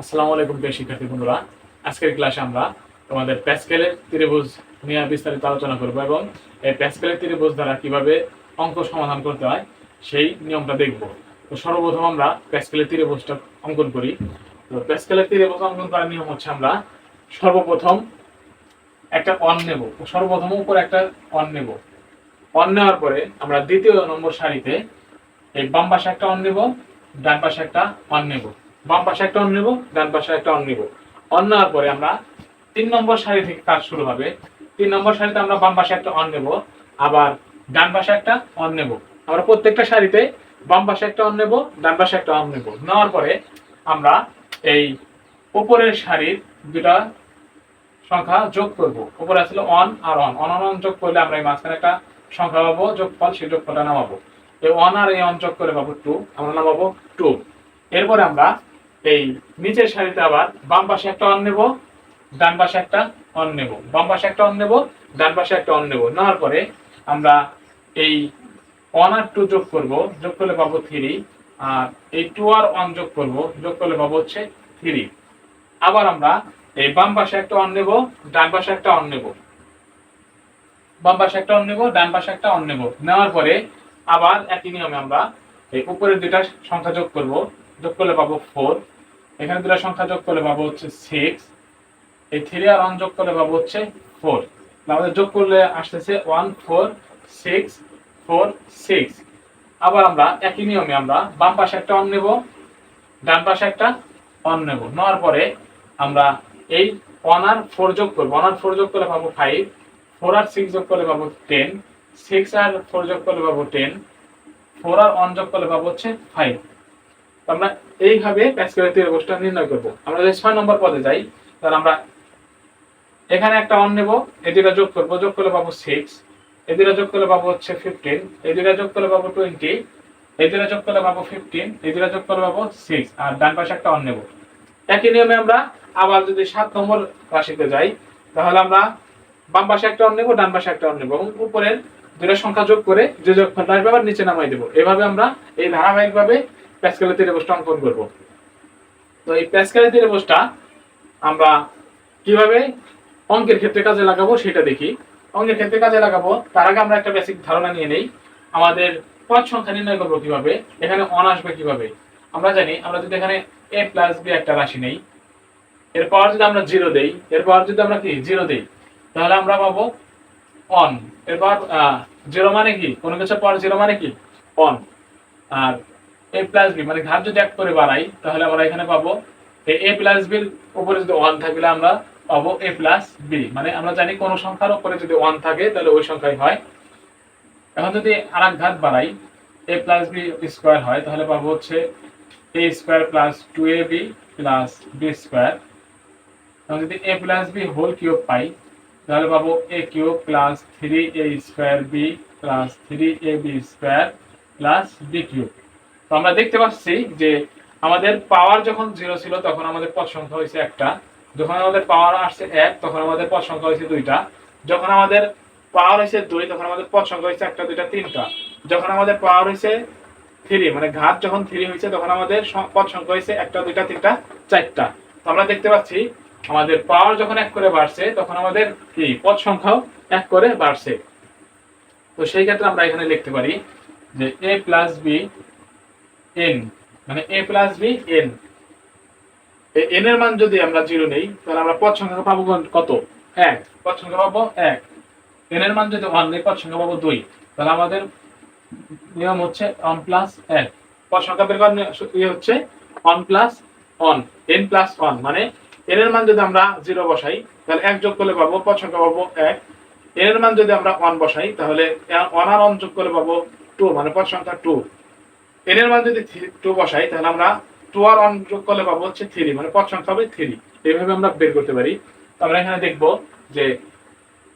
আসসালামু আলাইকুম প্রিয় শিক্ষার্থী বন্ধুরা। আজকের ক্লাসে আমরা তোমাদের প্যাসকেলের ত্রিভুজ নিয়ে বিস্তারিত আলোচনা করব এবং এই প্যাসকেলের ত্রিভুজ দ্বারা কিভাবে অঙ্ক সমাধান করতে হয় সেই নিয়মটা দেখব। তো সর্বপ্রথম আমরা প্যাসকেলের ত্রিভুজটা অঙ্কন করি। তো প্যাসকেলের ত্রিভুজ অঙ্কন করার নিয়ম হচ্ছে আমরা সর্বপ্রথম একটা অন নেব। সর্বপ্রথম উপরে একটা অন নেব। অন নেওয়ার পরে আমরা দ্বিতীয় নম্বর সারিতে এই বাম পাশে একটা অন নেব, ডান পাশে একটা অন নেব। বাম পাশে একটা অন নেব, ডান পাশে একটা অন নেব। অন নেওয়ার পরে আমরা ৩ নম্বর সারি থেকে কাজ শুরু হবে। ৩ নম্বর সারিতে আমরা বাম পাশে একটা অন নেব, আবার ডান পাশে একটা অন নেব। আমরা প্রত্যেকটা সারিতে বাম পাশে একটা অন নেব, ডান পাশে একটা অন নেব। নেওয়ার পরে আমরা এই উপরের সারির দুটা সংখ্যা যোগ করব। উপরে আসলে অন আর অন অন অন যোগ করলে আমরা এই মাঝখানে একটা সংখ্যা পাবো যোগফল, সেই যোগফলটা নামাবো। এই অন আর এই অন যোগ করে পাবো 2, আমরা নামাবো 2। এরপরে আমরা এই নিচের সারিতে আবার বাম পাশে একটা অন নেব, ডান পাশে একটা অন নেব। বাম পাশে একটা অন নেব, ডান পাশে একটা অন নেব। নেওয়ার পরে আমরা এই অন আর 2 যোগ করব, যোগ করলে পাবো 3। আর এই 2 আর 1 যোগ করব, যোগ করলে পাবো হচ্ছে 3। আবার আমরা এই বাম পাশে একটা অন নেব, ডান পাশে একটা অন নেব। বাম পাশে একটা অন নেব, ডান পাশে একটা অন নেব। নেওয়ার পরে আবার একই নিয়মে আমরা এই উপরের দুটা সংখ্যা যোগ করব, যোগ করলে পাবো 4। এখানে দুটা সংখ্যা যোগ করলে পাবো হচ্ছে 6। এই 3 আর 1 যোগ করলে পাবো হচ্ছে 4। আমাদের যোগ করলে আসতেছে 1 4 6 4 6। আবার আমরা একই নিয়মে আমরা বাম পাশে একটা অন নেব, ডান পাশে একটা অন নেব। নেওয়ার পরে আমরা এই 1 আর 4 যোগ করব। 1 আর 4 যোগ করলে পাবো 5। 4 আর 6 যোগ করলে পাবো 10। 6 আর 4 যোগ করলে পাবো 10। 4 আর 1 যোগ করলে পাবো হচ্ছে 5। আমরা এইভাবে প্যাসকেলের ত্রিভুজটা নির্ণয় করব। আমরা যদি 6 নম্বর পদে যাই, তাহলে আমরা এখানে একটা অন নেব, এই দুটো যোগ করব, যোগ করলে পাবো 6। এই দুটো যোগ করলে পাবো হচ্ছে 15। এই দুটো যোগ করলে পাবো 20। এই দুটো যোগ করলে পাবো 15। এই দুটো যোগ করলে পাবো 6। আর ডান পাশে একটা অন নেব। একই নিয়মে আমরা আবার যদি 7 নম্বর রাশিতে যাই, তাহলে আমরা বাম পাশে একটা অন নেব, ডান পাশে একটা অন নেব এবং উপরের দুটো সংখ্যা যোগ করে যে যোগফলটা আসবে আবার নিচে নামাই দেব। এভাবে আমরা এই ধারাবাহিকভাবে প্যাসকেলের ত্রিভুজটা অঙ্কন করব। তো এই প্যাসকেলের ত্রিভুজটা আমরা কিভাবে অঙ্কের ক্ষেত্রে কাজে লাগাবো সেটা দেখি। অঙ্কের ক্ষেত্রে কাজে লাগাবো তার আগে আমরা একটা বেসিক ধারণা নিয়ে নেই। আমাদের পদ সংখ্যা নির্ণয় করবো কিভাবে, এখানে অন আসবে কিভাবে। আমরা জানি আমরা যদি এখানে a প্লাস b একটা রাশি নেই, এরপর যদি আমরা 0 দেই, এরপর যদি আমরা কি 0 দেই, তাহলে আমরা পাবো অন। এরপর 0 মানে কি, কোনো কিছুর পর 0 মানে কি অন। আর a প্লাস b মানে ঘাত যদি এক করে বাড়াই, তাহলে আমরা এখানে পাবো a প্লাস b এর উপরে যদি 1 থাকলে আমরা পাবো a প্লাস b। মানে আমরা জানি কোন সংখ্যার উপরে যদি 1 থাকে তাহলে ওই সংখ্যাই হয়। এখন যদি আরেক ঘাত বাড়াই, a প্লাস b স্কয়ার হয়, তাহলে পাবো হচ্ছে a square plus 2ab plus b square. এখন যদি a plus b whole cube পাই, তাহলে পাবো a cube plus 3a square b plus 3ab square plus b cube. তো আমরা দেখতে পাচ্ছি যে আমাদের পাওয়ার যখন 0 ছিল তখন আমাদের পদ সংখ্যা হয়েছে একটা, যখন আমাদের পাওয়ার আসছে 1 তখন আমাদের পদ সংখ্যা হয়েছে 2টা, যখন আমাদের পাওয়ার হয়েছে 2 তখন আমাদের পদ সংখ্যা হয়েছে 1টা 2টা 3টা, যখন আমাদের পাওয়ার হয়েছে 3 মানে ঘাত যখন 3 হয়েছে তখন আমাদের পদ সংখ্যা হয়েছে 1টা 2টা 3টা 4টা। তো আমরা দেখতে পাচ্ছি আমাদের পাওয়ার যখন 1 করে বাড়ছে তখন আমাদের কি পদ সংখ্যাও 1 করে বাড়ছে। তো সেই ক্ষেত্রে আমরা এখানে লিখতে পারি যে a প্লাস b n, মানে a plus b n। n এর মান যদি আমরা 0 নেই, তাহলে আমরা পদ সংখ্যা পাবো কত 1, পদ সংখ্যা পাবো 1। n এর মান যদি 1 নেই, পদ সংখ্যা পাবো 2। তাহলে আমাদের নিয়ম হচ্ছে 1 প্লাস 1। পদ সংখ্যা বের করার হচ্ছে 1 প্লাস 1, n প্লাস 1। মানে n এর মান যদি আমরা 0 বসাই, তাহলে 1 যোগ করলে পাবো পদ সংখ্যা পাবো 1। n এর মান যদি আমরা 1 বসাই, তাহলে 1 আর 1 যোগ করলে পাবো 2, মানে পদ সংখ্যা 2। n এর মান যদি 2 বসাই, তাহলে আমরা 2 আর 1 যোগ করলে পাবো হচ্ছে 3, মানে পদ সংখ্যা হবে 3। এইভাবে আমরা বের করতে পারি। তো আমরা এখানে দেখব যে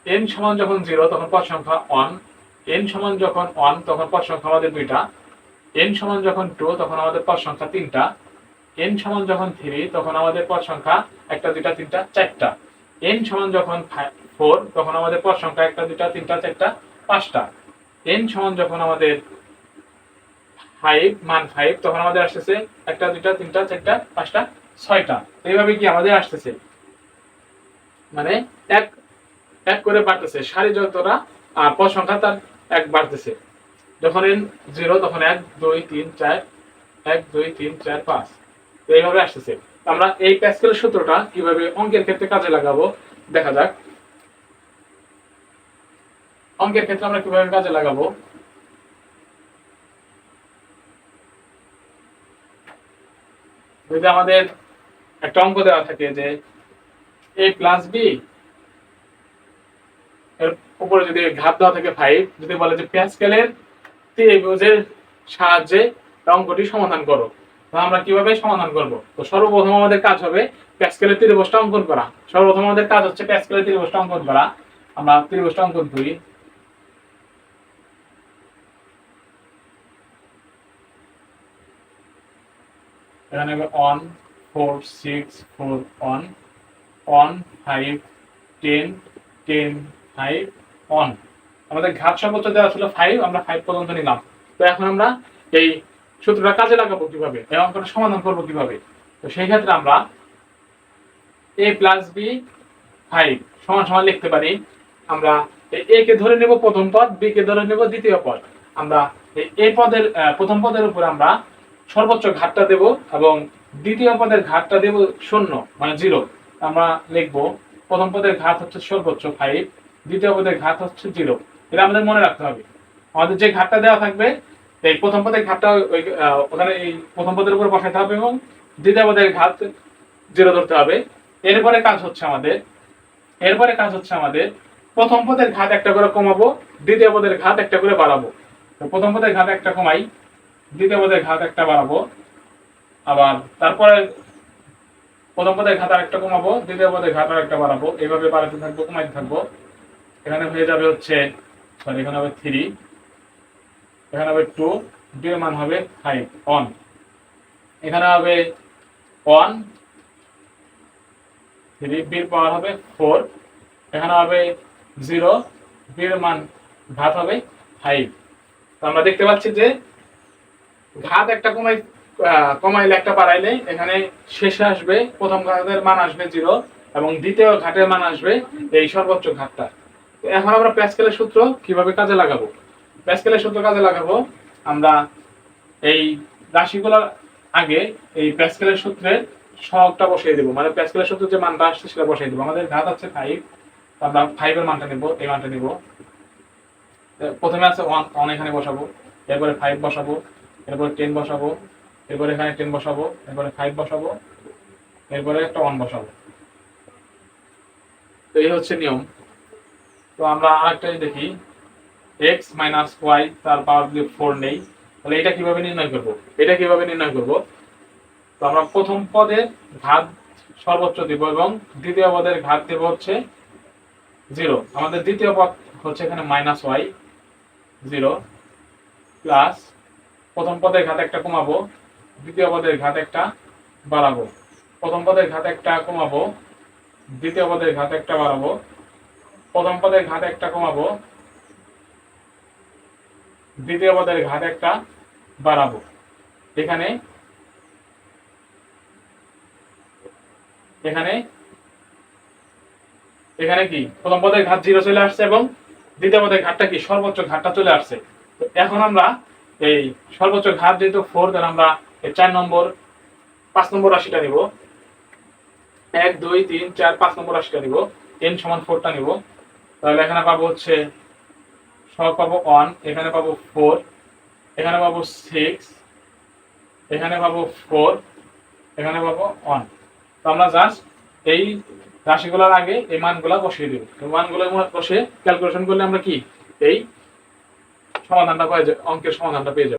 n সমান যখন 0 তখন পদ সংখ্যা 1, n সমান যখন 1 তখন পদ সংখ্যা আমাদের 2টা, n সমান যখন 2 তখন আমাদের পদ সংখ্যা 3টা, n সমান যখন 3 তখন আমাদের পদ সংখ্যা 1টা 2টা 3টা 4টা, n সমান যখন 4 তখন আমাদের পদ সংখ্যা 1টা 2টা 3টা 4টা 5টা, n সমান যখন আমাদের 5 মান 5 তখন আমাদের আসছে 1টা 2টা 3টা 4টা 5টা 6টা। এইভাবে কি আমাদের আসতেছে, মানে এক এক করে বাড়তেছে সারি যতটা, আর পদ সংখ্যা তার এক বাড়তেছে। যখন n 0 তখন 1 2 3 4, 1 2 3 4 5, তো এইভাবে আসতেছে। আমরা এই প্যাসকেলের সূত্রটা কিভাবে অঙ্কের ক্ষেত্রে কাজে লাগাবো দেখা যাক। অঙ্কের ক্ষেত্রে আমরা কিভাবে কাজে লাগাবো, যদি আমাদের একটা অঙ্ক দেওয়া থাকে যে a প্লাস b, এর উপরে যদি ঘাত দেওয়া থাকে 5, যদি বলে যে প্যাসকেলের ত্রিভুজের সাহায্যে অঙ্কটি সমাধান করো, তো আমরা কিভাবে সমাধান করব? তো সর্বপ্রথম আমাদের কাজ হবে প্যাসকেলের ত্রিভুজটা অঙ্কন করা। সর্বপ্রথম আমাদের কাজ হচ্ছে প্যাসকেলের ত্রিভুজটা অঙ্কন করা। আমরা ত্রিভুজটা অঙ্কন করি। এখানে 1 4 6 4 1 1 5 10 10 5 1। আমাদের ঘাত সর্বোচ্চ দেওয়া ছিল 5, আমরা 5 পর্যন্ত নিলাম। তো এখন আমরা এই সূত্রটা কাজে লাগাবো কিভাবে, এই অঙ্কটা সমাধান করব কিভাবে? তো সেই ক্ষেত্রে আমরা a প্লাস b 5 সমান সমান লিখতে পারি। আমরা a কে ধরে নেব প্রথম পদ, b কে ধরে নেব দ্বিতীয় পদ। আমরা এই পদের প্রথম পদের উপর আমরা সর্বোচ্চ ঘাতটা দেব এবং দ্বিতীয় পদের ঘাতটা দেব 0 মানে 0। আমরা লিখব প্রথম পদের ঘাত হচ্ছে সর্বোচ্চ 5, দ্বিতীয় পদের ঘাত হচ্ছে 0। এটা আমাদের মনে রাখতে হবে। আমাদের যে ঘাতটা দেওয়া থাকবে এই প্রথম পদের ঘাতটা ওখানে এই প্রথম পদের উপর বসাতে হবে এবং দ্বিতীয় পদের ঘাত 0 ধরতে হবে। এরপরে কাজ হচ্ছে আমাদের প্রথম পদের ঘাত একটা করে কমাবো, দ্বিতীয় পদের ঘাত একটা করে বাড়াবো। তো প্রথম পদের ঘাত একটা কমাই, দ্বিতীয় পদের ঘাত একটা বাড়াবো, আবার তারপরে প্রথম পদের ঘাত আরেকটা কমাবো, দ্বিতীয় পদের ঘাত আরেকটা বাড়াবো। এইভাবে বাড়াতে থাকবো, কমাইতে থাকবো। এখানে হয়ে যাবে হচ্ছে এখানে হবে 3, এখানে হবে 2, 2 এর মান হবে 5 1, এখানে হবে 1 3, b এর পাওয়ার হবে 4, এখানে হবে 0, b এর মান ঘাত হবে 5। তো আমরা দেখতে পাচ্ছি যে ঘাত একটা কমাইলে একটা বাড়াইলে এখানে শেষে আসবে প্রথম ঘাতের মান আসবে 0 এবং দ্বিতীয় ঘাতের মান আসবে এই সর্বোচ্চ ঘাতটা। তো এখন আমরা প্যাসকেলের সূত্র কিভাবে কাজে লাগাবো? প্যাসকেলের সূত্র কাজে লাগাবো, আমরা এই রাশিগুলোর আগে এই প্যাসকেলের সূত্রে সহগটা বসিয়ে দেব, মানে প্যাসকেলের সূত্রে যে মানটা আসছে সেটা বসিয়ে দেব। আমাদের ঘাত আছে 5, আমরা 5 এর মানটা নেব, এই মানটা নেব। প্রথমে আছে 1 এখানে বসাবো, এরপরে 5 বসাবো, এরপরে 10 বসাবো, এরপরে এখানে 10 বসাবো, এরপরে 5 বসাবো, এরপরে একটা 1 বসাবো। তো এই হচ্ছে নিয়ম। তো আমরা আরেকটা দেখি, x - y তার পাওয়ার যদি 4 নেই, তাহলে এটা কিভাবে নির্ণয় করব? তো আমরা প্রথম পদের ঘাত সর্বোচ্চ দিব এবং দ্বিতীয় পদের ঘাত দেব হচ্ছে 0। আমাদের দ্বিতীয় পদ হচ্ছে এখানে -y 0 প্লাস প্রথম পদের ঘাত একটা কমাবো, দ্বিতীয় পদের ঘাত একটা বাড়াবো। প্রথম পদের ঘাত একটা কমাবো, দ্বিতীয় পদের ঘাত একটা বাড়াবো। প্রথম পদের ঘাত একটা কমাবো, দ্বিতীয় পদের ঘাত একটা বাড়াবো। এখানে কি প্রথম পদের ঘাত 0 চলে আসছে এবং দ্বিতীয় পদের ঘাতটা কি সর্বোচ্চ ঘাতটা চলে আসছে। তো এখন আমরা এই সর্বোচ্চ ঘাত যেহেতু 4, তাহলে আমরা এই 4 নম্বর 5 নম্বর রাশিটা নিব। 1 2 3 4 5 নম্বর রাশিটা নিব, n = 4টা নিব। তাহলে এখানে পাবো হচ্ছে সহগ পাবো 1, এখানে পাবো 4, এখানে পাবো 6, এখানে পাবো 4, এখানে পাবো 1। তো আমরা জাস্ট এই রাশিগুলোর আগে এই মানগুলো বসিয়ে দেব। এই মানগুলো বসে ক্যালকুলেশন করলে আমরা কি এই সমাধানটা পাই, অঙ্কের সমাধানটা পেয়ে যাব।